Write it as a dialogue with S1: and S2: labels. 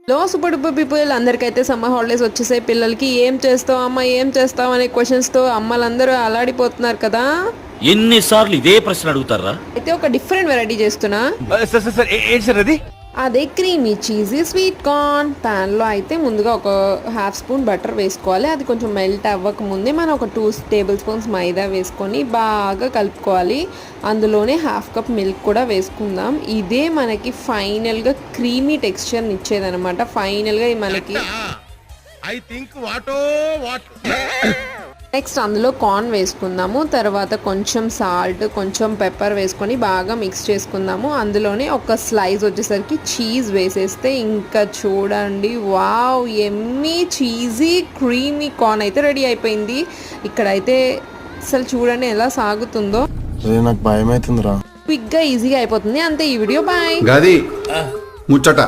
S1: లో super duper people అందరికైతే summer holidays వచ్చేసాయి. పిల్లలకి ఏం చేస్తావు అమ్మ ఏం చేస్తావు అనే క్వశ్చన్స్తో అమ్మలందరూ అలాడిపోతున్నారు కదా.
S2: ఎన్నిసార్లు ఇదే ప్రశ్న అడుగుతారా?
S1: అయితే ఒక డిఫరెంట్ వెరైటీ చేస్తున్నా.
S3: ఏంటి సార్ అది?
S1: అదే క్రీమీ చీజీ స్వీట్ కార్న్. ప్యాన్లో అయితే ముందుగా ఒక ½ స్పూన్ బటర్ వేసుకోవాలి. అది కొంచెం మెల్ట్ అవ్వక ముందే మనం ఒక 2 టేబుల్ స్పూన్స్ మైదా వేసుకొని బాగా కలుపుకోవాలి. అందులోనే ½ కప్ మిల్క్ కూడా వేసుకుందాం. ఇదే మనకి ఫైనల్గా క్రీమీ టెక్స్చర్ని ఇచ్చేదనమాట. ఫైనల్గా మనకి నెక్స్ట్ అందులో కార్న్ వేసుకుందాము. తర్వాత కొంచెం సాల్ట్ కొంచెం పెప్పర్ వేసుకొని బాగా మిక్స్ చేసుకుందాము. అందులోనే ఒక స్లైస్ వచ్చేసరికి చీజ్ వేసేస్తే ఇంకా చూడండి, wow Emmy cheesy creamy corn అయితే రెడీ అయిపోయింది. ఇక్కడైతే అసలు చూడండి ఎలా సాగుతుందో.
S3: నాకు భయం అవుతుందిరా.
S1: క్విక్గా ఈజీగా అయిపోతుంది అంతే. ఈ వీడియో బాయ్.
S4: గది ముచ్చట